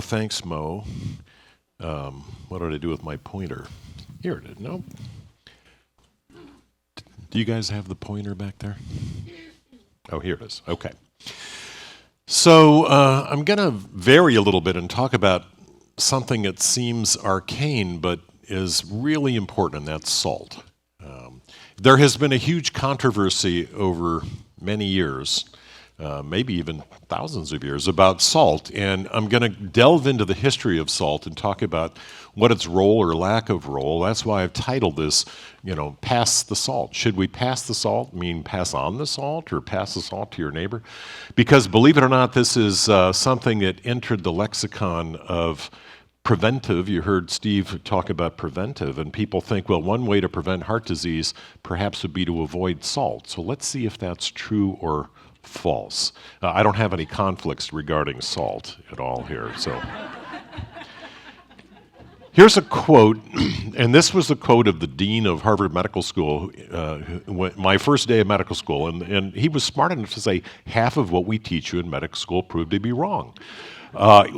Thanks, Mo. What did I do with my pointer? Here it is. Nope. Do you guys have the pointer back there? Oh, here it is. Okay. So I'm going to vary a little bit and talk about something that seems arcane but is really important, and that's salt. There has been a huge controversy over many years, maybe even thousands of years, about salt, and I'm going to delve into the history of salt and talk about what its role or lack of role. That's why I've titled this, Pass the Salt. Should we pass the salt, mean pass on the salt, or pass the salt to your neighbor? Because believe it or not, this is something that entered the lexicon of preventive. You heard Steve talk about preventive, and people think, well, one way to prevent heart disease perhaps would be to avoid salt. So let's see if that's true or false. I don't have any conflicts regarding salt at all here. So here's a quote, and this was the quote of the dean of Harvard Medical School, my first day of medical school, and he was smart enough to say, half of what we teach you in medical school proved to be wrong.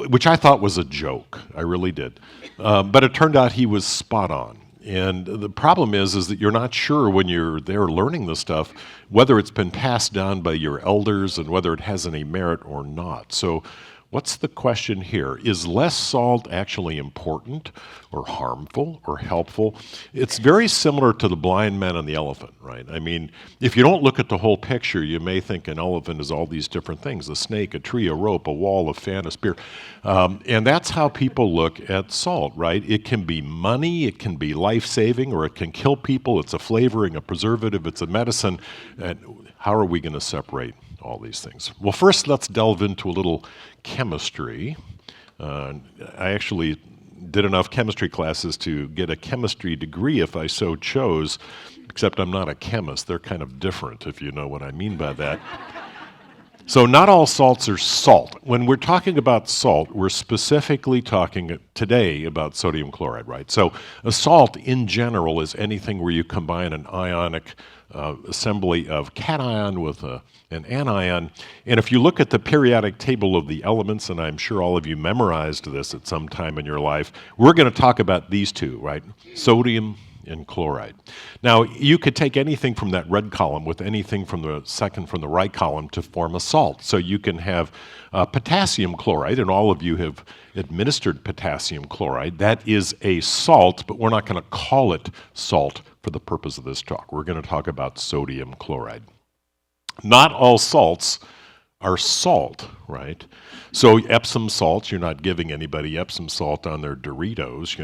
Which I thought was a joke. I really did. But it turned out he was spot on. And the problem is that you're not sure when you're there learning this stuff whether it's been passed down by your elders and whether it has any merit or not. So what's the question here? Is less salt actually important or harmful or helpful? It's very similar to the blind man and the elephant, right? I mean, if you don't look at the whole picture, you may think an elephant is all these different things: a snake, a tree, a rope, a wall, a fan, a spear. And that's how people look at salt, right? It can be money, it can be life-saving, or it can kill people. It's a flavoring, a preservative, it's a medicine. And how are we going to separate all these things? Well, first, let's delve into a little chemistry. I actually did enough chemistry classes to get a chemistry degree if I so chose, except I'm not a chemist. They're kind of different, if you know what I mean by that. So not all salts are salt. When we're talking about salt, we're specifically talking today about sodium chloride, right? So a salt in general is anything where you combine an ionic assembly of cation with an anion. And if you look at the periodic table of the elements, and I'm sure all of you memorized this at some time in your life, we're going to talk about these two, right? Sodium and chloride. Now, you could take anything from that red column with anything from the second from the right column to form a salt. So you can have potassium chloride, and all of you have administered potassium chloride. That is a salt, but we're not going to call it salt for the purpose of this talk. We're going to talk about sodium chloride. Not all salts are salt, right? So Epsom salts, you're not giving anybody Epsom salt on their Doritos,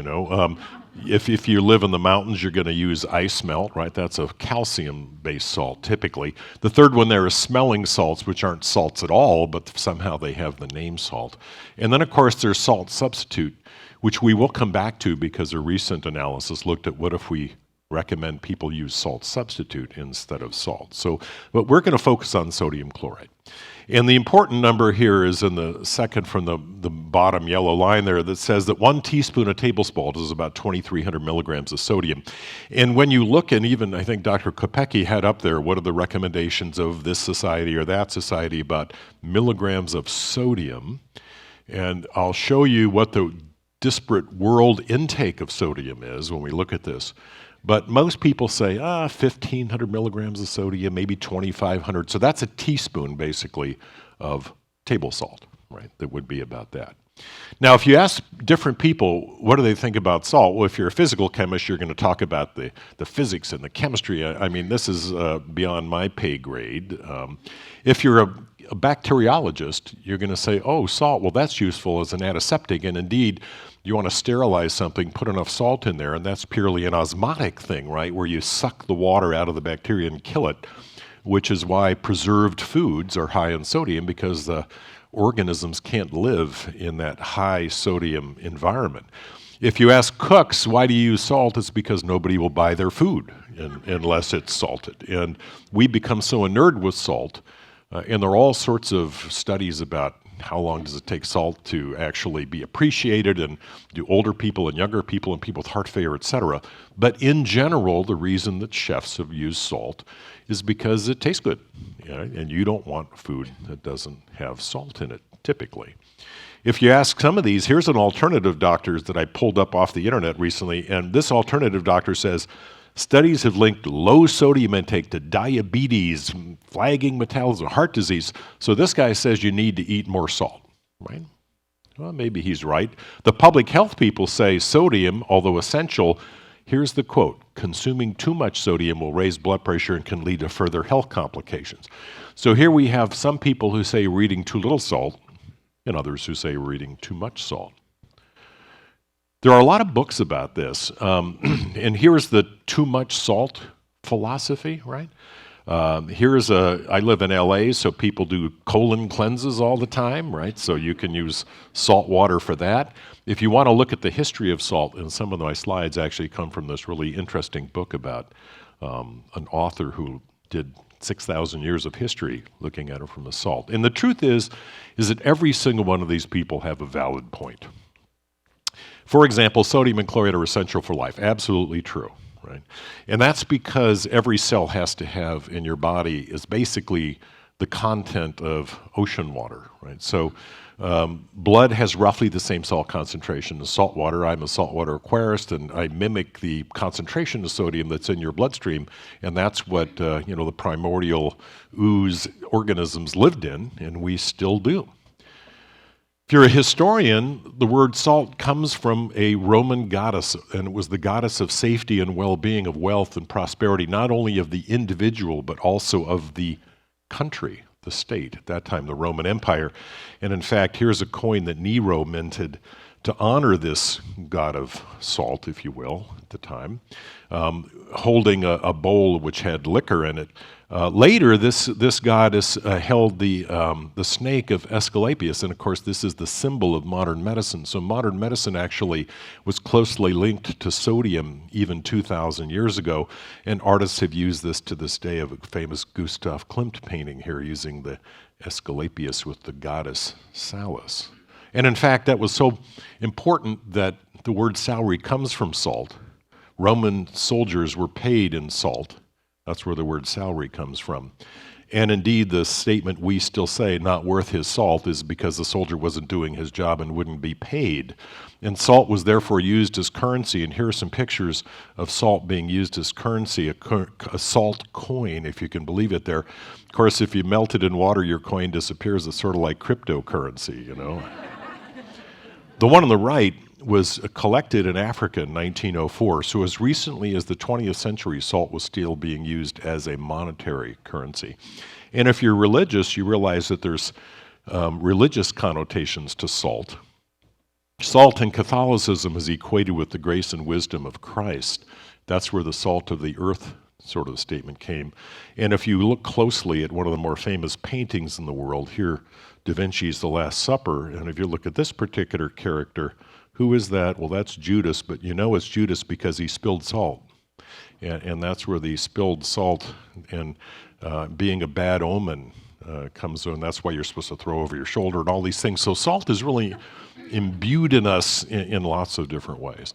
If you live in the mountains, you're going to use ice melt, right? That's a calcium-based salt, typically. The third one there is smelling salts, which aren't salts at all, but somehow they have the name salt. And then, of course, there's salt substitute, which we will come back to because a recent analysis looked at what if we recommend people use salt substitute instead of salt. But we're going to focus on sodium chloride. And the important number here is in the second from the bottom yellow line there that says that 1 teaspoon of table salt is about 2,300 milligrams of sodium. And when you look, and even I think Dr. Kopecky had up there, what are the recommendations of this society or that society about milligrams of sodium? And I'll show you what the disparate world intake of sodium is when we look at this. But most people say, 1,500 milligrams of sodium, maybe 2,500. So that's a teaspoon, basically, of table salt, right? That would be about that. Now, if you ask different people, what do they think about salt? Well, if you're a physical chemist, you're going to talk about the physics and the chemistry. I mean, this is beyond my pay grade. If you're a bacteriologist, you're going to say, oh, salt, well, that's useful as an antiseptic. And indeed, you want to sterilize something, put enough salt in there, and that's purely an osmotic thing, right, where you suck the water out of the bacteria and kill it, which is why preserved foods are high in sodium, because the organisms can't live in that high sodium environment. If you ask cooks, why do you use salt? It's because nobody will buy their food unless it's salted. And we become so enamored with salt, and there are all sorts of studies about how long does it take salt to actually be appreciated, and do older people and younger people and people with heart failure, etc. But in general, the reason that chefs have used salt is because it tastes good, and you don't want food that doesn't have salt in it. typically. If you ask some of these, here's an alternative doctor that I pulled up off the internet recently, and this alternative doctor says, studies have linked low sodium intake to diabetes, flagging metabolism, heart disease. So this guy says you need to eat more salt, right? Well, maybe he's right. The public health people say sodium, although essential, here's the quote, consuming too much sodium will raise blood pressure and can lead to further health complications. So here we have some people who say we're eating too little salt, and others who say we're eating too much salt. There are a lot of books about this, and here's the too much salt philosophy, right? I live in LA, so people do colon cleanses all the time, right? So you can use salt water for that. If you want to look at the history of salt, and some of my slides actually come from this really interesting book about an author who did 6,000 years of history looking at it from the salt. And the truth is that every single one of these people have a valid point. For example, sodium and chloride are essential for life. Absolutely true, right? And that's because every cell has to have in your body is basically the content of ocean water, right? So blood has roughly the same salt concentration as salt water. I'm a saltwater aquarist, and I mimic the concentration of sodium that's in your bloodstream, and that's what the primordial ooze organisms lived in, and we still do. If you're a historian, the word salt comes from a Roman goddess, and it was the goddess of safety and well-being, of wealth and prosperity, not only of the individual, but also of the country, the state, at that time, the Roman Empire. And in fact, here's a coin that Nero minted to honor this god of salt, if you will, at the time, holding a bowl which had liquor in it. Later, this goddess held the snake of Asclepius, and of course this is the symbol of modern medicine. So modern medicine actually was closely linked to sodium even 2,000 years ago, and artists have used this to this day, of a famous Gustav Klimt painting here using the Asclepius with the goddess Salus. And in fact, that was so important that the word salary comes from salt. Roman soldiers were paid in salt. That's where the word salary comes from. And indeed, the statement we still say, not worth his salt, is because the soldier wasn't doing his job and wouldn't be paid. And salt was therefore used as currency. And here are some pictures of salt being used as currency, a salt coin, if you can believe it there. Of course, if you melt it in water, your coin disappears. It's sort of like cryptocurrency, you know. The one on the right was collected in Africa in 1904. So as recently as the 20th century, salt was still being used as a monetary currency. And if you're religious, you realize that there's religious connotations to salt. Salt in Catholicism is equated with the grace and wisdom of Christ. That's where the salt of the earth sort of statement came. And if you look closely at one of the more famous paintings in the world, here, Da Vinci's The Last Supper, and if you look at this particular character, who is that? Well, that's Judas, but you know it's Judas because he spilled salt. And that's where the spilled salt and being a bad omen comes in. That's why you're supposed to throw over your shoulder and all these things. So salt is really imbued in us in lots of different ways.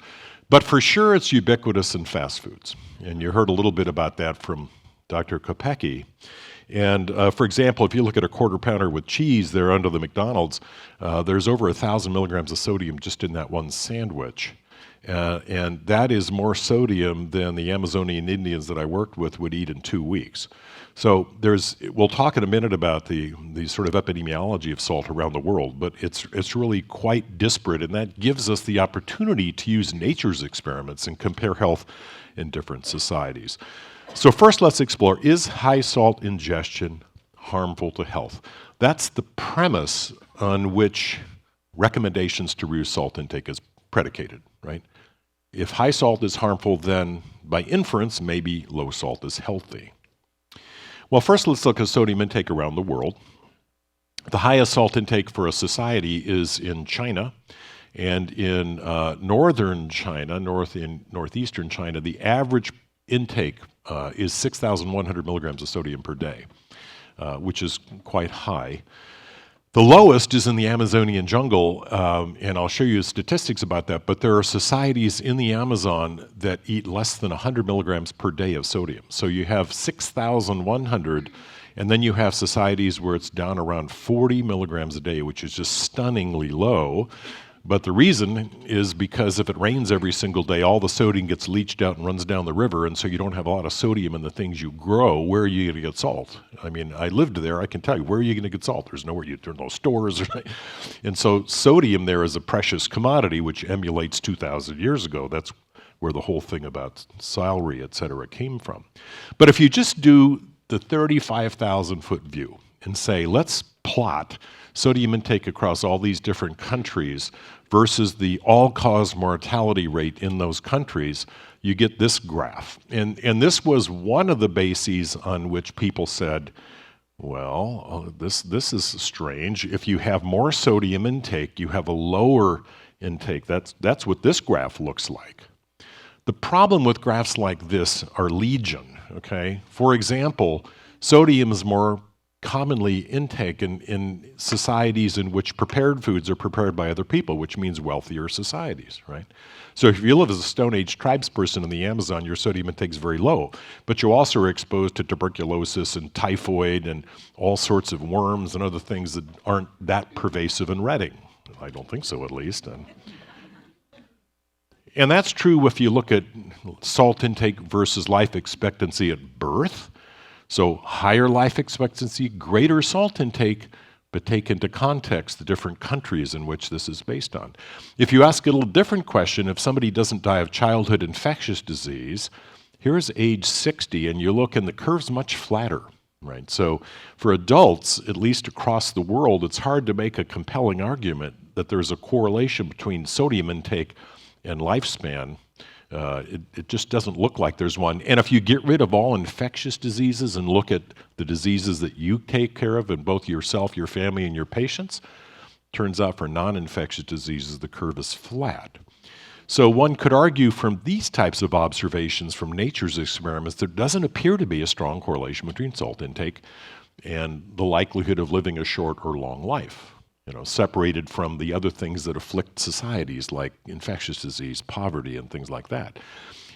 But for sure, it's ubiquitous in fast foods. And you heard a little bit about that from Dr. Kopecky. And for example, if you look at a quarter pounder with cheese there under the McDonald's, there's over 1,000 milligrams of sodium just in that one sandwich. And that is more sodium than the Amazonian Indians that I worked with would eat in 2 weeks. So we'll talk in a minute about the sort of epidemiology of salt around the world, but it's really quite disparate, and that gives us the opportunity to use nature's experiments and compare health in different societies. So first, let's explore, is high salt ingestion harmful to health? That's the premise on which recommendations to reduce salt intake is predicated, right? If high salt is harmful, then by inference, maybe low salt is healthy. Well, first let's look at sodium intake around the world. The highest salt intake for a society is in China. And in northern China, northeastern China, the average intake is 6,100 milligrams of sodium per day, which is quite high. The lowest is in the Amazonian jungle, and I'll show you statistics about that, but there are societies in the Amazon that eat less than 100 milligrams per day of sodium. So you have 6,100, and then you have societies where it's down around 40 milligrams a day, which is just stunningly low. But the reason is because if it rains every single day, all the sodium gets leached out and runs down the river, and so you don't have a lot of sodium in the things you grow. Where are you going to get salt? I mean, I lived there. I can tell you, where are you going to get salt? There's no stores. And so sodium there is a precious commodity, which emulates 2,000 years ago. That's where the whole thing about salary, et cetera, came from. But if you just do the 35,000-foot view and say, let's plot sodium intake across all these different countries versus the all-cause mortality rate in those countries, you get this graph. And this was one of the bases on which people said, well, this is strange. If you have more sodium intake, you have a lower intake. That's what this graph looks like. The problem with graphs like this are legion, okay? For example, sodium is more commonly intake in societies in which prepared foods are prepared by other people, which means wealthier societies, right? So if you live as a Stone Age tribesperson in the Amazon, your sodium intake is very low, but you also are exposed to tuberculosis and typhoid and all sorts of worms and other things that aren't that pervasive in Reading. I don't think so, at least. And that's true if you look at salt intake versus life expectancy at birth. So higher life expectancy, greater salt intake, but take into context the different countries in which this is based on. If you ask a little different question, if somebody doesn't die of childhood infectious disease, here's age 60, and you look and the curve's much flatter, right? So for adults, at least across the world, it's hard to make a compelling argument that there's a correlation between sodium intake and lifespan. It just doesn't look like there's one. And if you get rid of all infectious diseases and look at the diseases that you take care of in both yourself, your family, and your patients, turns out for non-infectious diseases, the curve is flat. So one could argue from these types of observations from nature's experiments, there doesn't appear to be a strong correlation between salt intake and the likelihood of living a short or long life. Separated from the other things that afflict societies like infectious disease, poverty, and things like that.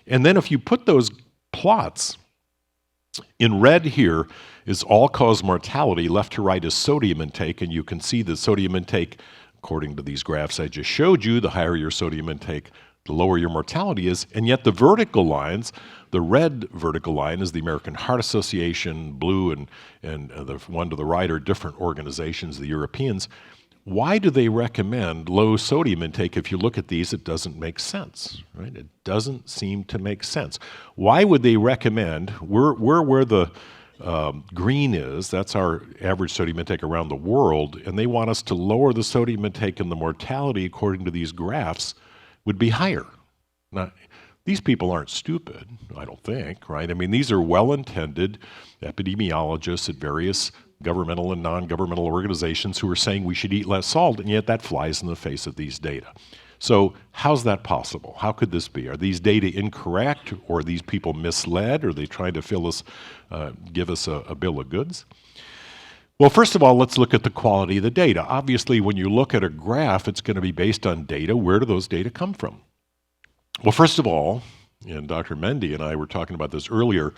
And then if you put those plots, in red here is all-cause mortality, left to right is sodium intake, and you can see the sodium intake, according to these graphs I just showed you, the higher your sodium intake, the lower your mortality is, and yet the vertical lines, the red vertical line is the American Heart Association, blue and the one to the right are different organizations, the Europeans. Why do they recommend low sodium intake? If you look at these, it doesn't make sense, right? It doesn't seem to make sense. Why would they recommend, we're where the green is, that's our average sodium intake around the world, and they want us to lower the sodium intake, and the mortality, according to these graphs, would be higher. Now, these people aren't stupid, I don't think, right? I mean, these are well-intended epidemiologists at various governmental and non-governmental organizations who are saying we should eat less salt, and yet that flies in the face of these data. So how's that possible? How could this be? Are these data incorrect, or are these people misled? Or are they trying to give us a bill of goods? Well, first of all, let's look at the quality of the data. Obviously, when you look at a graph, it's going to be based on data. Where do those data come from? Well, first of all, and Dr. Mendy and I were talking about this earlier,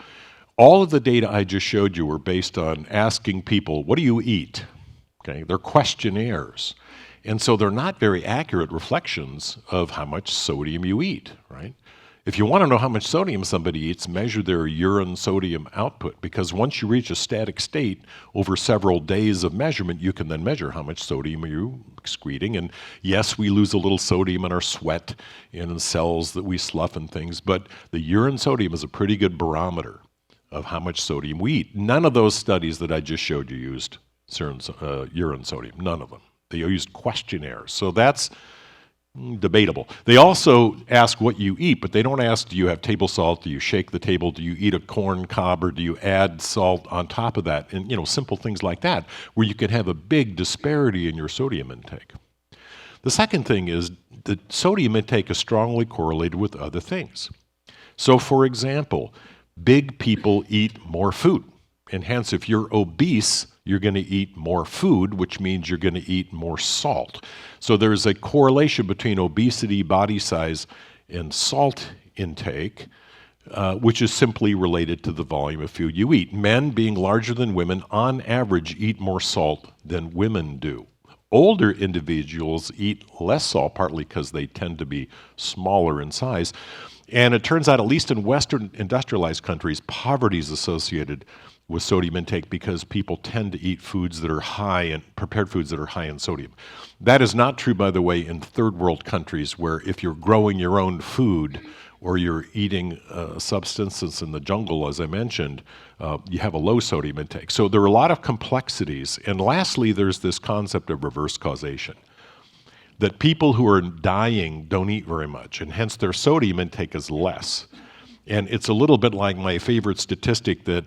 all of the data I just showed you were based on asking people, what do you eat? Okay, they're questionnaires. And so they're not very accurate reflections of how much sodium you eat, right? If you want to know how much sodium somebody eats, measure their urine sodium output, because once you reach a static state over several days of measurement, you can then measure how much sodium you're excreting. And yes, we lose a little sodium in our sweat and in cells that we slough and things, but the urine sodium is a pretty good barometer of how much sodium we eat. None of those studies that I just showed you used urine sodium, none of them. They used questionnaires, so that's debatable. They also ask what you eat, but they don't ask, do you have table salt, do you shake the table, do you eat a corn cob, or do you add salt on top of that? And simple things like that, where you can have a big disparity in your sodium intake. The second thing is that sodium intake is strongly correlated with other things. So for example, big people eat more food, and hence if you're obese, you're going to eat more food, which means you're going to eat more salt. So there's a correlation between obesity, body size, and salt intake, which is simply related to the volume of food you eat. Men, being larger than women, on average eat more salt than women do. Older individuals eat less salt, partly because they tend to be smaller in size. And it turns out, at least in Western industrialized countries, poverty is associated with sodium intake because people tend to eat foods that are high in prepared foods that are high in sodium. That is not true, by the way, in third world countries, where if you're growing your own food or you're eating substances in the jungle, as I mentioned, you have a low sodium intake. So there are a lot of complexities. And lastly, there's this concept of reverse causation, that people who are dying don't eat very much, and hence their sodium intake is less. And it's a little bit like my favorite statistic that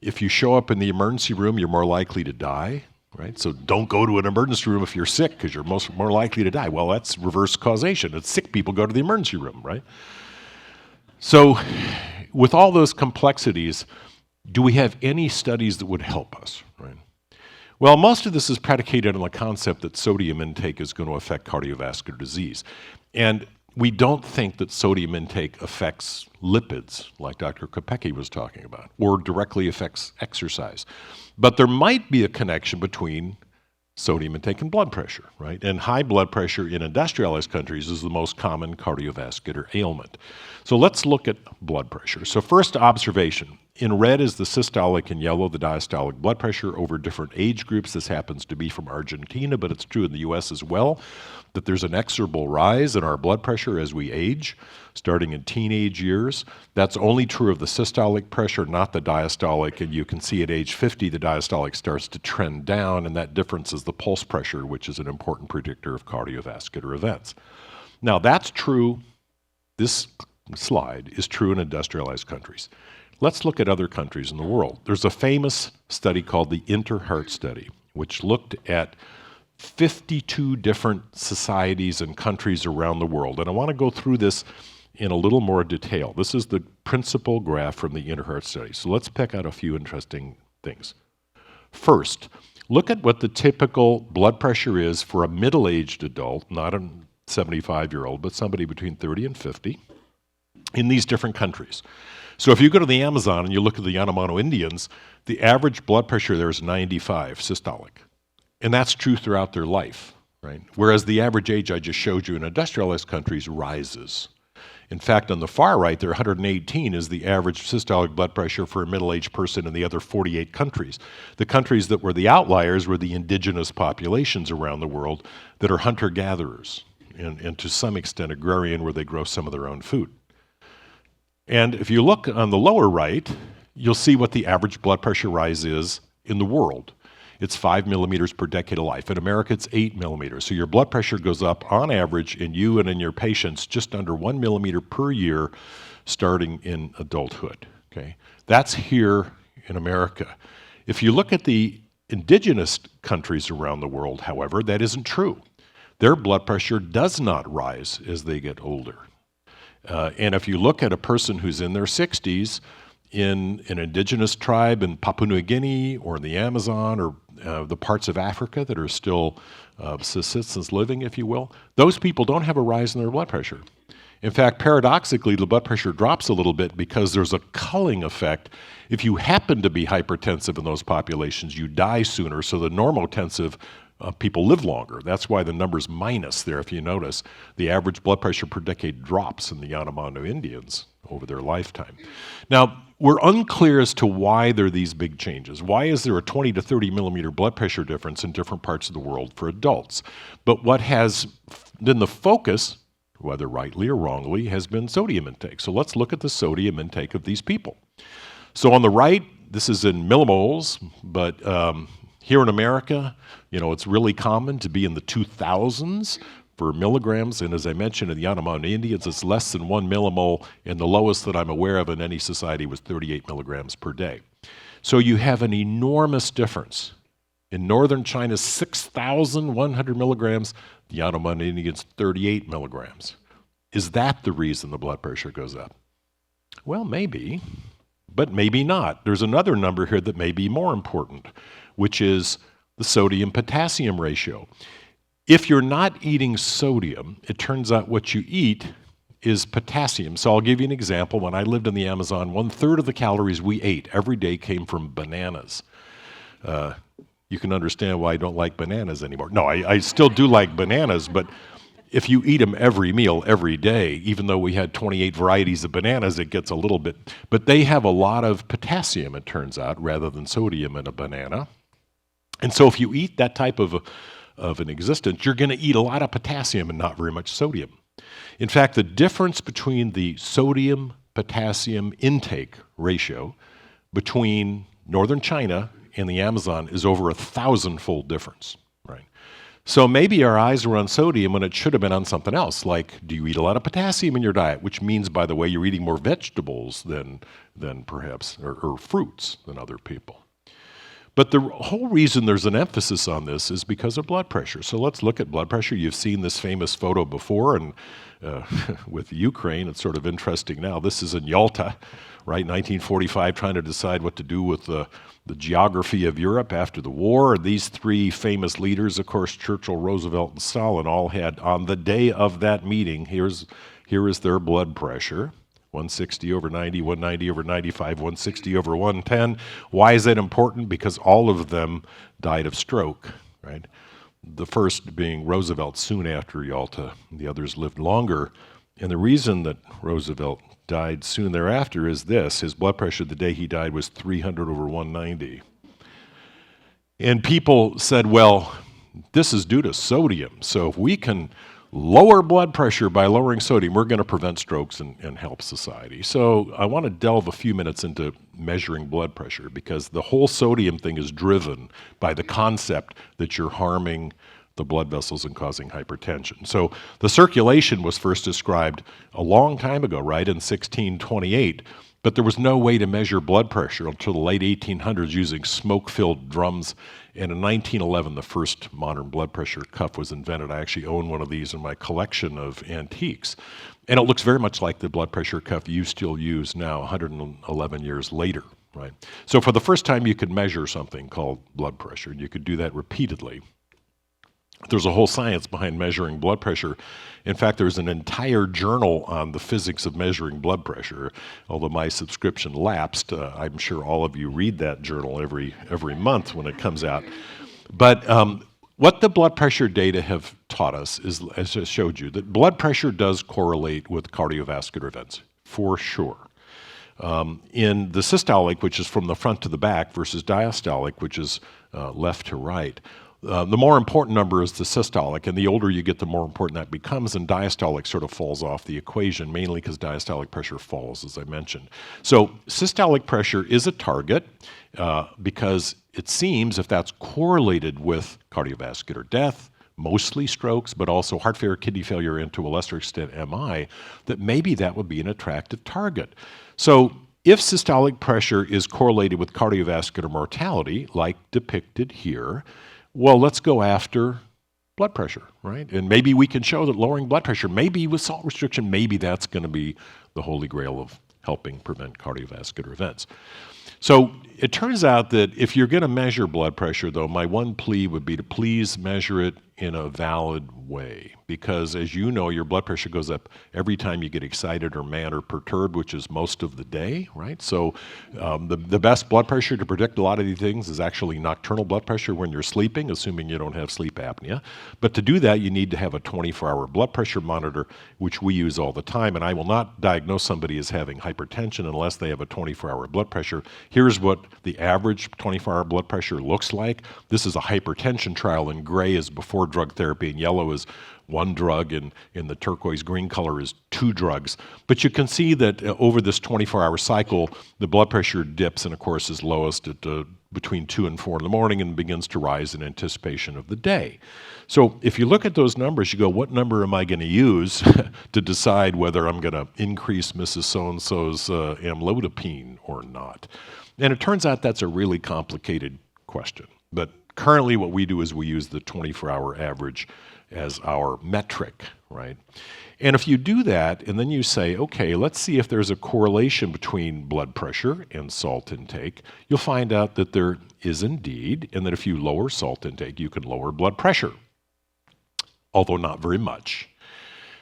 if you show up in the emergency room, you're more likely to die, right? So don't go to an emergency room if you're sick because you're more likely to die. Well, that's reverse causation. It's sick people go to the emergency room, right? So with all those complexities, do we have any studies that would help us, right? Well, most of this is predicated on the concept that sodium intake is going to affect cardiovascular disease. And we don't think that sodium intake affects lipids, like Dr. Kopecky was talking about, or directly affects exercise. But there might be a connection between sodium intake and blood pressure, right? And high blood pressure in industrialized countries is the most common cardiovascular ailment. So let's look at blood pressure. So first observation, in red is the systolic and yellow, the diastolic blood pressure over different age groups. This happens to be from Argentina, but it's true in the US as well, that there's an inexorable rise in our blood pressure as we age, starting in teenage years. That's only true of the systolic pressure, not the diastolic, and you can see at age 50 the diastolic starts to trend down, and that difference is the pulse pressure, which is an important predictor of cardiovascular events. Now that's true, this slide is true in industrialized countries. Let's look at other countries in the world. There's a famous study called the Inter-Heart study, which looked at 52 different societies and countries around the world. And I want to go through this in a little more detail. This is the principal graph from the Inter-Heart study. So let's pick out a few interesting things. First, look at what the typical blood pressure is for a middle-aged adult, not a 75-year-old, but somebody between 30 and 50 in these different countries. So if you go to the Amazon and you look at the Yanomamo Indians, the average blood pressure there is 95 systolic. And that's true throughout their life, right? Whereas the average age I just showed you in industrialized countries rises. In fact, on the far right, there 118 is the average systolic blood pressure for a middle-aged person in the other 48 countries. The countries that were the outliers were the indigenous populations around the world that are hunter-gatherers and to some extent agrarian, where they grow some of their own food. And if you look on the lower right, you'll see what the average blood pressure rise is in the world. It's 5 millimeters per decade of life. In America, it's 8 millimeters. So your blood pressure goes up on average in you and in your patients just under 1 millimeter per year starting in adulthood. Okay? That's here in America. If you look at the indigenous countries around the world, however, that isn't true. Their blood pressure does not rise as they get older. And if you look at a person who's in their 60s, in an indigenous tribe in Papua New Guinea or in the Amazon or the parts of Africa that are still subsistence living, if you will, those people don't have a rise in their blood pressure. In fact, paradoxically, the blood pressure drops a little bit because there's a culling effect. If you happen to be hypertensive in those populations, you die sooner, so the normotensive people live longer. That's why the number's minus there, if you notice. The average blood pressure per decade drops in the Yanomamo Indians over their lifetime. Now, we're unclear as to why there are these big changes. Why is there a 20 to 30 millimeter blood pressure difference in different parts of the world for adults? But what has been the focus, whether rightly or wrongly, has been sodium intake. So let's look at the sodium intake of these people. So on the right, this is in millimoles, but here in America, you know, it's really common to be in the 2000s for milligrams, and as I mentioned, in the Yanomamo Indians, it's less than 1 millimole, and the lowest that I'm aware of in any society was 38 milligrams per day. So you have an enormous difference. In northern China, 6,100 milligrams, the Yanomamo Indians, 38 milligrams. Is that the reason the blood pressure goes up? Well, maybe, but maybe not. There's another number here that may be more important, which is the sodium-potassium ratio. If you're not eating sodium, it turns out what you eat is potassium. So I'll give you an example. When I lived in the Amazon, 1/3 of the calories we ate every day came from bananas. You can understand why I don't like bananas anymore. No, I still do like bananas, but if you eat them every meal, every day, even though we had 28 varieties of bananas, it gets a little bit, but they have a lot of potassium, it turns out, rather than sodium in a banana. And so if you eat that type of an existence, you're going to eat a lot of potassium and not very much sodium. In fact, the difference between the sodium-potassium intake ratio between northern China and the Amazon is over 1,000-fold difference, right? So maybe our eyes were on sodium when it should have been on something else, like do you eat a lot of potassium in your diet, which means, by the way, you're eating more vegetables than perhaps, or fruits than other people. But the whole reason there's an emphasis on this is because of blood pressure. So let's look at blood pressure. You've seen this famous photo before, and with Ukraine, it's sort of interesting now. This is in Yalta, right, 1945, trying to decide what to do with the geography of Europe after the war. These three famous leaders, of course, Churchill, Roosevelt, and Stalin, all had, on the day of that meeting, here is their blood pressure. 160 over 90, 190 over 95, 160 over 110. Why is that important? Because all of them died of stroke, right? The first being Roosevelt soon after Yalta. The others lived longer. And the reason that Roosevelt died soon thereafter is this. His blood pressure the day he died was 300 over 190. And people said, well, this is due to sodium. So if we can lower blood pressure by lowering sodium, we're going to prevent strokes and help society. So I want to delve a few minutes into measuring blood pressure, because the whole sodium thing is driven by the concept that you're harming the blood vessels and causing hypertension. So the circulation was first described a long time ago, right, in 1628, but there was no way to measure blood pressure until the late 1800s using smoke-filled drums. And in 1911, the first modern blood pressure cuff was invented. I actually own one of these in my collection of antiques. And it looks very much like the blood pressure cuff you still use now, 111 years later, right? So for the first time, you could measure something called blood pressure, and you could do that repeatedly. There's a whole science behind measuring blood pressure. In fact, there's an entire journal on the physics of measuring blood pressure. Although my subscription lapsed, I'm sure all of you read that journal every month when it comes out. But what the blood pressure data have taught us is, as I showed you, that blood pressure does correlate with cardiovascular events, for sure. In the systolic, which is from the front to the back, versus diastolic, which is left to right, the more important number is the systolic, and the older you get, the more important that becomes, and diastolic sort of falls off the equation, mainly because diastolic pressure falls, as I mentioned. So systolic pressure is a target because it seems, if that's correlated with cardiovascular death, mostly strokes, but also heart failure, kidney failure, and to a lesser extent MI, that maybe that would be an attractive target. So if systolic pressure is correlated with cardiovascular mortality, like depicted here, well, let's go after blood pressure, right? And maybe we can show that lowering blood pressure, maybe with salt restriction, maybe that's going to be the holy grail of helping prevent cardiovascular events. So it turns out that if you're going to measure blood pressure, though, my one plea would be to please measure it in a valid way, because as you know, your blood pressure goes up every time you get excited or mad or perturbed, which is most of the day, right? So the best blood pressure to predict a lot of these things is actually nocturnal blood pressure when you're sleeping, assuming you don't have sleep apnea. But to do that, you need to have a 24-hour blood pressure monitor, which we use all the time. And I will not diagnose somebody as having hypertension unless they have a 24-hour blood pressure. Here's what the average 24-hour blood pressure looks like. This is a hypertension trial, and gray is before drug therapy, and yellow is one drug, and in the turquoise green color is two drugs. But you can see that over this 24-hour cycle, the blood pressure dips and, of course, is lowest at between 2 and 4 in the morning and begins to rise in anticipation of the day. So if you look at those numbers, you go, what number am I going to use to decide whether I'm going to increase Mrs. So-and-so's amlodipine or not? And it turns out that's a really complicated question. But Currently, what we do is we use the 24-hour average as our metric, right? And if you do that, and then you say, okay, let's see if there's a correlation between blood pressure and salt intake, you'll find out that there is indeed, and that if you lower salt intake, you can lower blood pressure, although not very much.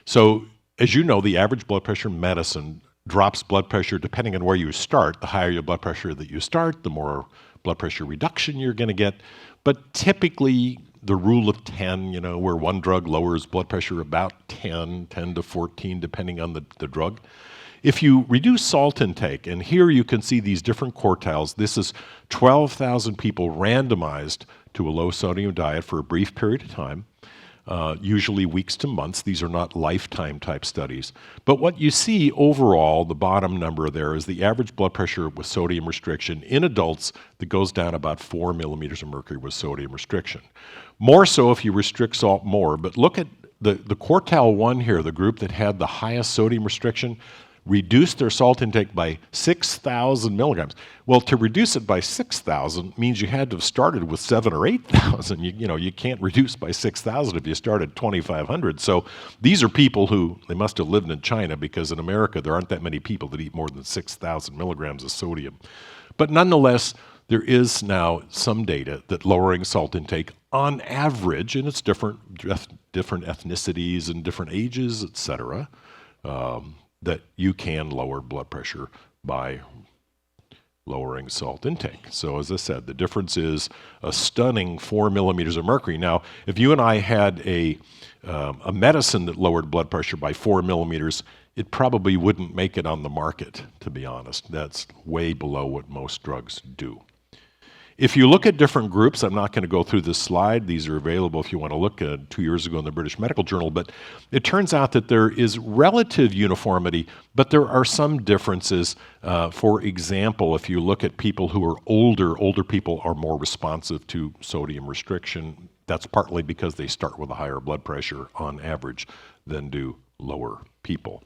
So, as you know, the average blood pressure medicine drops blood pressure depending on where you start. The higher your blood pressure that you start, the more blood pressure reduction you're going to get. But typically, the rule of 10, where one drug lowers blood pressure about 10 to 14, depending on the drug. If you reduce salt intake, and here you can see these different quartiles, this is 12,000 people randomized to a low sodium diet for a brief period of time, usually weeks to months. These are not lifetime type studies. But what you see overall, the bottom number there, is the average blood pressure with sodium restriction in adults that goes down about 4 millimeters of mercury with sodium restriction. More so if you restrict salt more, but look at the quartile 1 here, the group that had the highest sodium restriction, reduced their salt intake by 6,000 milligrams. Well, to reduce it by 6,000 means you had to have started with 7,000 or 8,000. You can't reduce by 6,000 if you start at 2,500. So these are people who, they must have lived in China, because in America there aren't that many people that eat more than 6,000 milligrams of sodium. But nonetheless, there is now some data that lowering salt intake on average, and it's different ethnicities and different ages, etc., that you can lower blood pressure by lowering salt intake. So as I said, the difference is a stunning 4 millimeters of mercury. Now, if you and I had a medicine that lowered blood pressure by 4 millimeters, it probably wouldn't make it on the market, to be honest. That's way below what most drugs do. If you look at different groups, I'm not going to go through this slide. These are available if you want to look 2 years ago in the British Medical Journal. But it turns out that there is relative uniformity, but there are some differences. For example, if you look at people who are older people are more responsive to sodium restriction. That's partly because they start with a higher blood pressure on average than do lower people.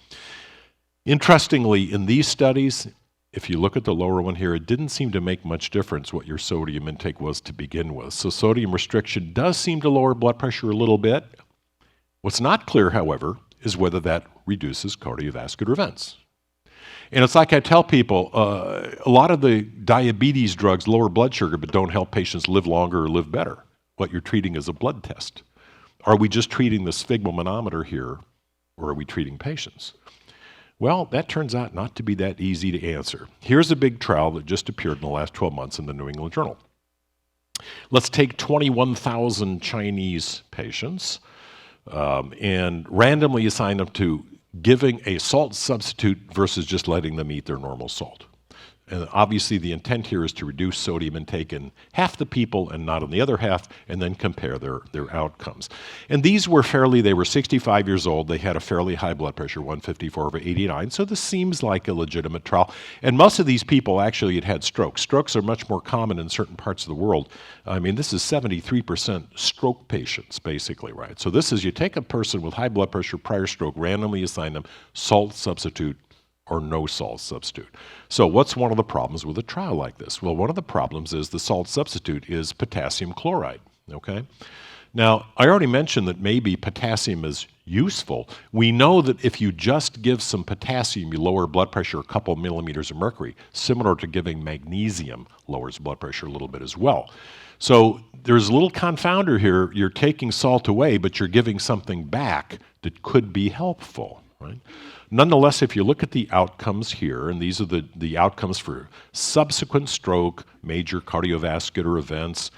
Interestingly, in these studies, if you look at the lower one here, it didn't seem to make much difference what your sodium intake was to begin with. So sodium restriction does seem to lower blood pressure a little bit. What's not clear, however, is whether that reduces cardiovascular events. And it's like I tell people, a lot of the diabetes drugs lower blood sugar but don't help patients live longer or live better. What you're treating is a blood test. Are we just treating the sphygmomanometer here, or are we treating patients? Well, that turns out not to be that easy to answer. Here's a big trial that just appeared in the last 12 months in the New England Journal. Let's take 21,000 Chinese patients and randomly assign them to giving a salt substitute versus just letting them eat their normal salt. And obviously the intent here is to reduce sodium intake in half the people and not in the other half, and then compare their outcomes. And these were they were 65 years old, they had a fairly high blood pressure, 154/89, so this seems like a legitimate trial. And most of these people actually had strokes. Strokes are much more common in certain parts of the world. I mean, this is 73% stroke patients, basically, right? So this is, you take a person with high blood pressure, prior stroke, randomly assign them salt substitute or no salt substitute. So what's one of the problems with a trial like this? Well, one of the problems is the salt substitute is potassium chloride, okay? Now, I already mentioned that maybe potassium is useful. We know that if you just give some potassium, you lower blood pressure a couple millimeters of mercury, similar to giving magnesium lowers blood pressure a little bit as well. So there's a little confounder here. You're taking salt away, but you're giving something back that could be helpful, right? Nonetheless, if you look at the outcomes here, and these are the outcomes for subsequent stroke, major cardiovascular events,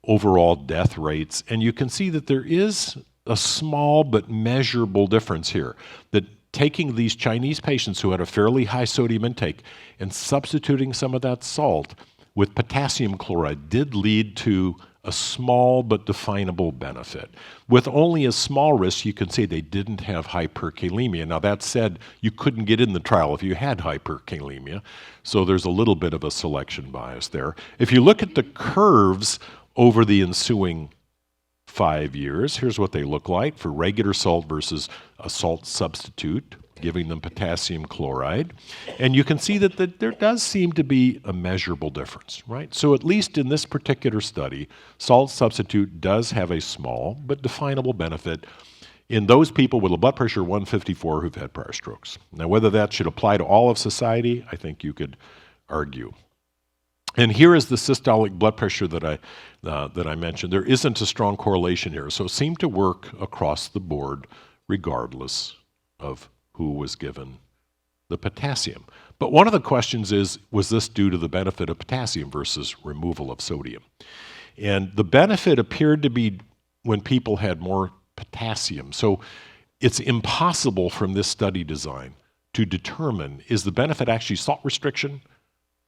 overall death rates, and you can see that there is a small but measurable difference here, that taking these Chinese patients who had a fairly high sodium intake and substituting some of that salt with potassium chloride did lead to a small but definable benefit. With only a small risk, you can say they didn't have hyperkalemia. Now that said, you couldn't get in the trial if you had hyperkalemia, so there's a little bit of a selection bias there. If you look at the curves over the ensuing 5 years, here's what they look like for regular salt versus a salt substitute, giving them potassium chloride. And you can see that there does seem to be a measurable difference, right? So at least in this particular study, salt substitute does have a small but definable benefit in those people with a blood pressure 154 who've had prior strokes. Now, whether that should apply to all of society, I think you could argue. And here is the systolic blood pressure that I mentioned. There isn't a strong correlation here, so it seemed to work across the board regardless of who was given the potassium. But one of the questions is, was this due to the benefit of potassium versus removal of sodium? And the benefit appeared to be when people had more potassium. So it's impossible from this study design to determine, is the benefit actually salt restriction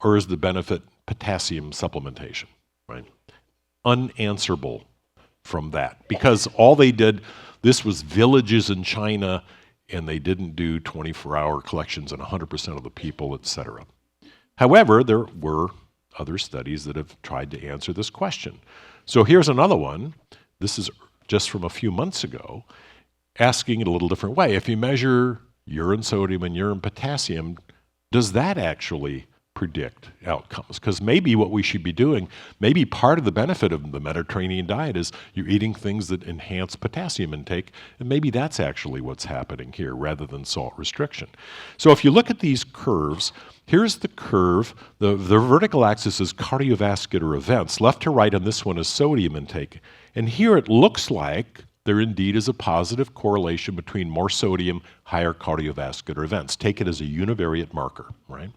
or is the benefit potassium supplementation, right? Unanswerable from that, because all they did, this was villages in China, and they didn't do 24-hour collections on 100% of the people, et cetera. However, there were other studies that have tried to answer this question. So here's another one. This is just from a few months ago, asking it a little different way. If you measure urine sodium and urine potassium, does that actually predict outcomes? Because maybe what we should be doing, maybe part of the benefit of the Mediterranean diet is you're eating things that enhance potassium intake, and maybe that's actually what's happening here rather than salt restriction. So if you look at these curves, here's the curve. The vertical axis is cardiovascular events. Left to right on this one is sodium intake. And here it looks like there indeed is a positive correlation between more sodium, higher cardiovascular events. Take it as a univariate marker, right?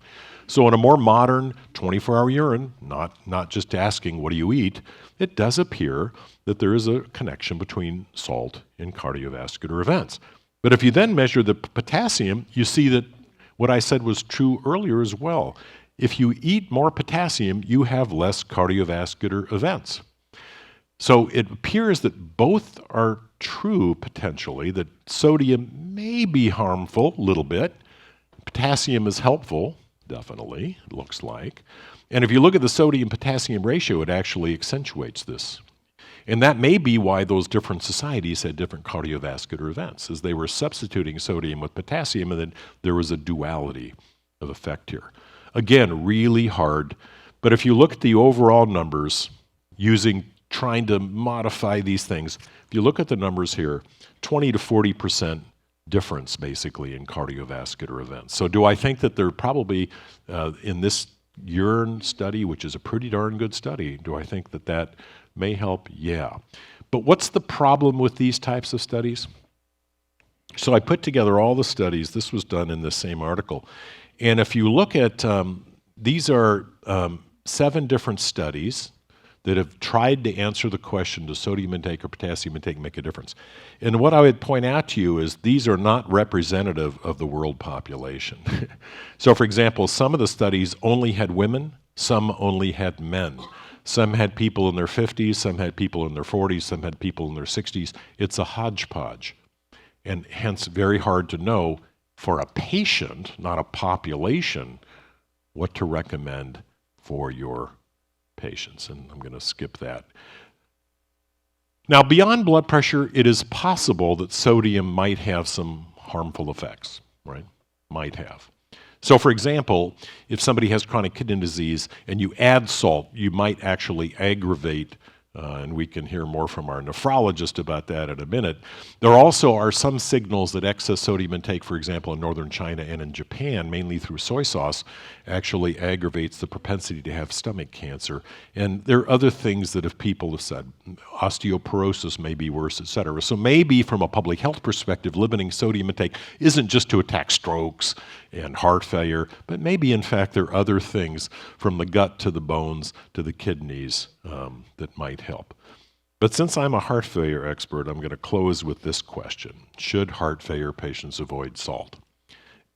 So in a more modern 24-hour urine, not just asking what do you eat, it does appear that there is a connection between salt and cardiovascular events. But if you then measure the potassium, you see that what I said was true earlier as well. If you eat more potassium, you have less cardiovascular events. So it appears that both are true potentially, that sodium may be harmful a little bit, potassium is helpful, definitely, it looks like. And if you look at the sodium-potassium ratio, it actually accentuates this. And that may be why those different societies had different cardiovascular events, as they were substituting sodium with potassium, and then there was a duality of effect here. Again, really hard, but if you look at the overall numbers, trying to modify these things, if you look at the numbers here, 20 to 40% difference basically in cardiovascular events. So do I think that they're probably, in this urine study, which is a pretty darn good study, do I think that that may help? Yeah. But what's the problem with these types of studies? So I put together all the studies. This was done in the same article. And if you look at, these are 7 different studies that have tried to answer the question, does sodium intake or potassium intake make a difference? And what I would point out to you is these are not representative of the world population. So for example, some of the studies only had women, some only had men. Some had people in their 50s, some had people in their 40s, some had people in their 60s. It's a hodgepodge, and hence very hard to know for a patient, not a population, what to recommend for your patients, and I'm going to skip that. Now, beyond blood pressure, it is possible that sodium might have some harmful effects, right? Might have. So, for example, if somebody has chronic kidney disease and you add salt, you might actually aggravate, and we can hear more from our nephrologist about that in a minute. There also are some signals that excess sodium intake, for example, in northern China and in Japan, mainly through soy sauce, actually aggravates the propensity to have stomach cancer. And there are other things that if people have said, osteoporosis may be worse, et cetera. So maybe from a public health perspective, limiting sodium intake isn't just to attack strokes and heart failure, but maybe in fact there are other things from the gut to the bones to the kidneys that might help. But since I'm a heart failure expert, I'm going to close with this question. Should heart failure patients avoid salt?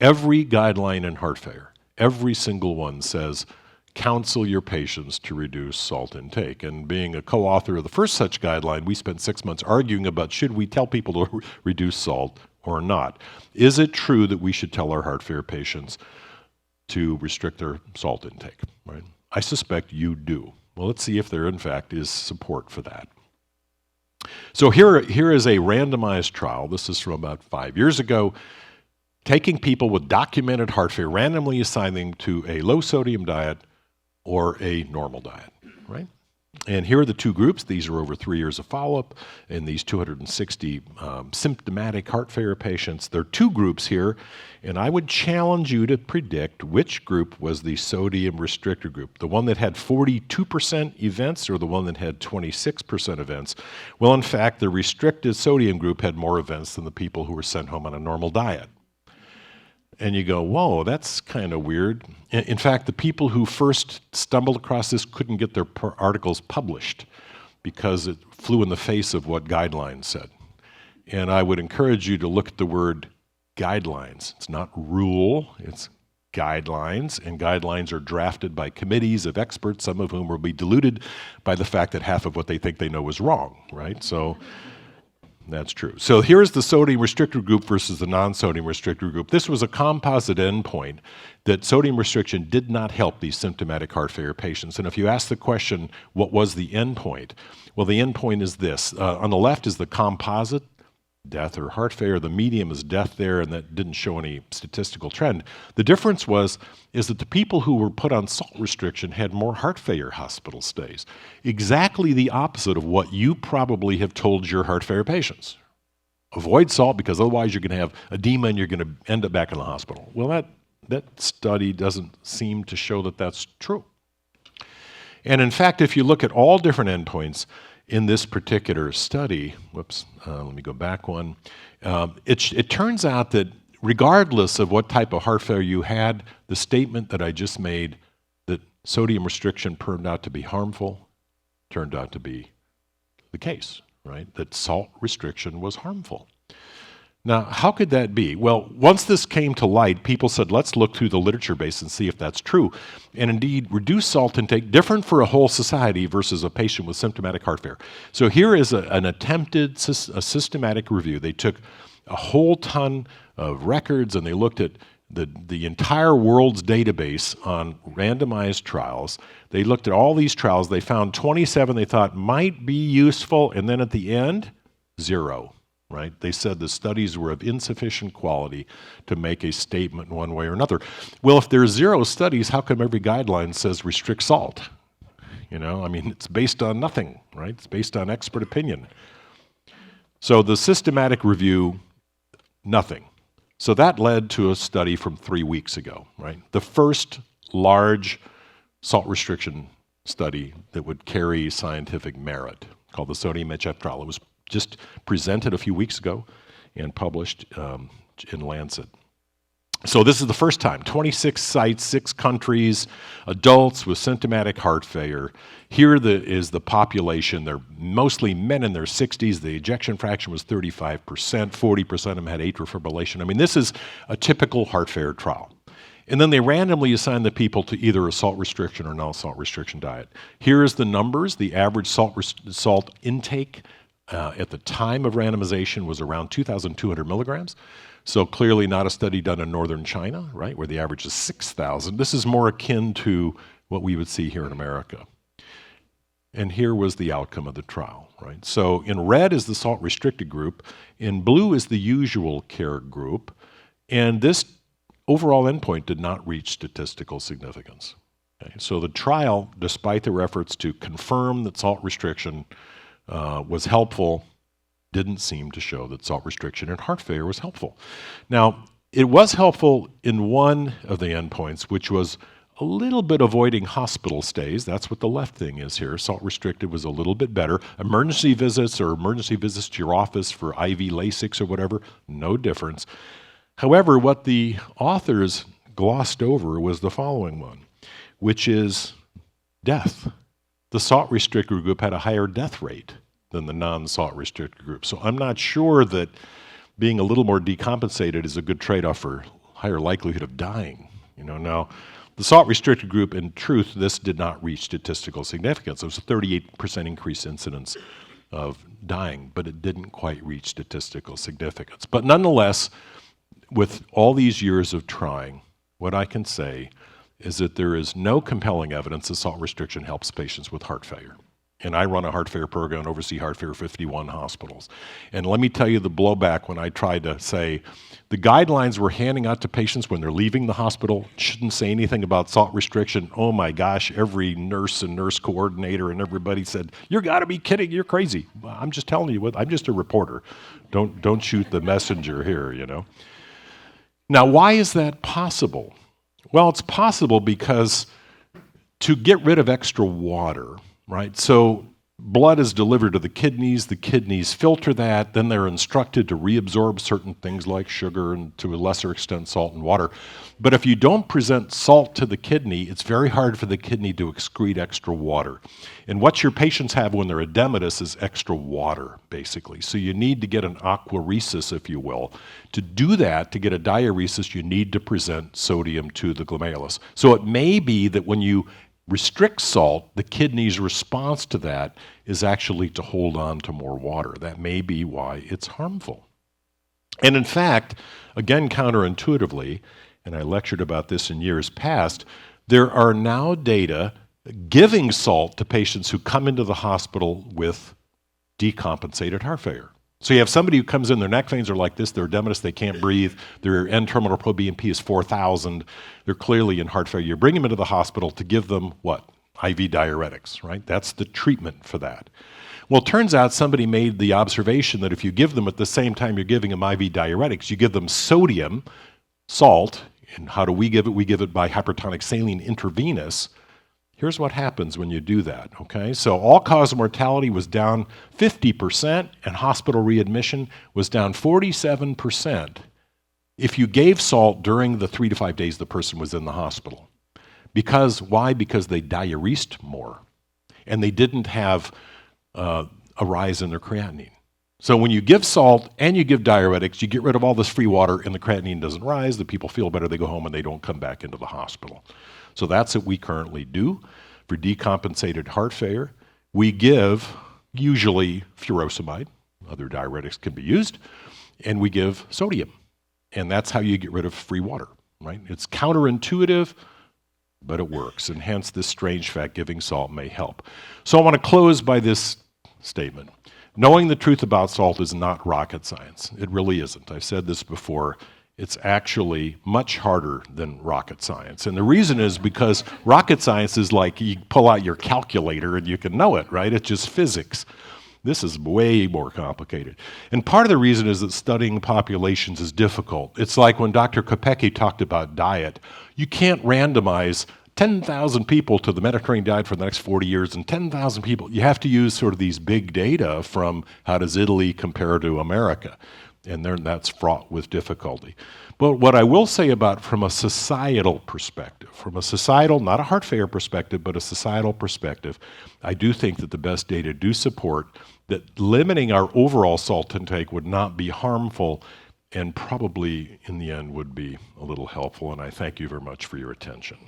Every guideline in heart failure, every single one says, counsel your patients to reduce salt intake. And being a co-author of the first such guideline, we spent 6 months arguing about should we tell people to reduce salt or not. Is it true that we should tell our heart failure patients to restrict their salt intake? Right? I suspect you do. Well, let's see if there in fact is support for that. So here is a randomized trial. This is from about 5 years ago. taking people with documented heart failure, randomly assigning them to a low sodium diet or a normal diet, right? And here are the two groups. These are over 3 years of follow-up in these 260 symptomatic heart failure patients. There are two groups here, and I would challenge you to predict which group was the sodium restricted group, the one that had 42% events or the one that had 26% events. Well, in fact, the restricted sodium group had more events than the people who were sent home on a normal diet. And you go, whoa, that's kind of weird. In fact, the people who first stumbled across this couldn't get their articles published because it flew in the face of what guidelines said. And I would encourage you to look at the word guidelines. It's not rule, it's guidelines, and guidelines are drafted by committees of experts, some of whom will be deluded by the fact that half of what they think they know is wrong, right? So that's true. So here's the sodium restricted group versus the non-sodium restricted group. This was a composite endpoint that sodium restriction did not help these symptomatic heart failure patients. And if you ask the question, what was the endpoint? Well, the endpoint is this. On the left is the composite, death or heart failure. The medium is death there, and that didn't show any statistical trend. The difference is that the people who were put on salt restriction had more heart failure hospital stays. Exactly the opposite of what you probably have told your heart failure patients. Avoid salt because otherwise you're going to have edema and you're going to end up back in the hospital. Well, that study doesn't seem to show that that's true. And in fact, if you look at all different endpoints, in this particular study, let me go back one. It turns out that regardless of what type of heart failure you had, the statement that I just made that sodium restriction turned out to be harmful turned out to be the case, right? That salt restriction was harmful. Now, how could that be? Well, once this came to light, people said, let's look through the literature base and see if that's true. And indeed, reduced salt intake, different for a whole society versus a patient with symptomatic heart failure. So here is an attempted systematic review. They took a whole ton of records and they looked at the entire world's database on randomized trials. They looked at all these trials. They found 27 they thought might be useful, and then at the end, 0. Right? They said the studies were of insufficient quality to make a statement one way or another. Well, if there's 0 studies, how come every guideline says restrict salt? You know, I mean, it's based on nothing, right? It's based on expert opinion. So the systematic review, nothing. So that led to a study from 3 weeks ago, right? The first large salt restriction study that would carry scientific merit, called the sodium HF trial. It was just presented a few weeks ago and published in Lancet. So this is the first time, 26 sites, 6 countries, adults with symptomatic heart failure. Here is the population. They're mostly men in their 60s. The ejection fraction was 35%. 40% of them had atrial fibrillation. I mean, this is a typical heart failure trial. And then they randomly assign the people to either a salt restriction or non-salt restriction diet. Here is the numbers. The average salt intake at the time of randomization was around 2,200 milligrams. So clearly not a study done in northern China, right, where the average is 6,000. This is more akin to what we would see here in America. And here was the outcome of the trial, right? So in red is the salt restricted group. In blue is the usual care group. And this overall endpoint did not reach statistical significance. Okay? So the trial, despite their efforts to confirm that salt restriction was helpful, didn't seem to show that salt restriction in heart failure was helpful. Now, it was helpful in one of the endpoints, which was a little bit avoiding hospital stays. That's what the left thing is here. Salt restricted was a little bit better. Emergency visits or emergency visits to your office for IV Lasix or whatever, no difference. However, what the authors glossed over was the following one, which is death. The salt restricted group had a higher death rate than the non-salt restricted group. So I'm not sure that being a little more decompensated is a good trade-off for higher likelihood of dying. You know, now the salt restricted group, in truth, this did not reach statistical significance. It was a 38% increase incidence of dying, but it didn't quite reach statistical significance. But nonetheless, with all these years of trying, what I can say is that there is no compelling evidence that salt restriction helps patients with heart failure. And I run a heart failure program and oversee heart failure 51 hospitals. And let me tell you the blowback when I tried to say, the guidelines we're handing out to patients when they're leaving the hospital shouldn't say anything about salt restriction. Oh my gosh, every nurse and nurse coordinator and everybody said, you gotta be kidding, you're crazy. Well, I'm just telling you what, I'm just a reporter. Don't shoot the messenger here, you know. Now, why is that possible? Well, it's possible because to get rid of extra water, right? So blood is delivered to the kidneys filter that, then they're instructed to reabsorb certain things like sugar and to a lesser extent salt and water. But if you don't present salt to the kidney, it's very hard for the kidney to excrete extra water. And what your patients have when they're edematous is extra water, basically. So you need to get an aquaresis, if you will. To do that, to get a diuresis, you need to present sodium to the glomerulus. So it may be that when you restrict salt, the kidney's response to that is actually to hold on to more water. That may be why it's harmful. And in fact, again, counterintuitively, and I lectured about this in years past, there are now data giving salt to patients who come into the hospital with decompensated heart failure. So you have somebody who comes in, their neck veins are like this, they're edematous, they can't breathe, their end-terminal proBNP is 4,000, they're clearly in heart failure. You bring them into the hospital to give them what? IV diuretics, right? That's the treatment for that. Well, it turns out somebody made the observation that if you give them at the same time you're giving them IV diuretics, you give them sodium, salt, and how do we give it? We give it by hypertonic saline intravenous. Here's what happens when you do that, okay? So all-cause mortality was down 50% and hospital readmission was down 47% if you gave salt during the 3 to 5 days the person was in the hospital. Because, why? Because they diuresed more and they didn't have a rise in their creatinine. So when you give salt and you give diuretics, you get rid of all this free water and the creatinine doesn't rise, the people feel better, they go home and they don't come back into the hospital. So that's what we currently do for decompensated heart failure. We give usually furosemide, other diuretics can be used, and we give sodium. And that's how you get rid of free water, right? It's counterintuitive, but it works. And hence this strange fact, giving salt may help. So I want to close by this statement. Knowing the truth about salt is not rocket science. It really isn't. I've said this before. It's actually much harder than rocket science. And the reason is because rocket science is like you pull out your calculator and you can know it, right? It's just physics. This is way more complicated. And part of the reason is that studying populations is difficult. It's like when Dr. Kopecky talked about diet. You can't randomize 10,000 people to the Mediterranean diet for the next 40 years and 10,000 people. You have to use sort of these big data from how does Italy compare to America. And that's fraught with difficulty. But what I will say about from a societal perspective, from a societal, not a heart failure perspective, but a societal perspective, I do think that the best data do support that limiting our overall salt intake would not be harmful and probably in the end would be a little helpful. And I thank you very much for your attention.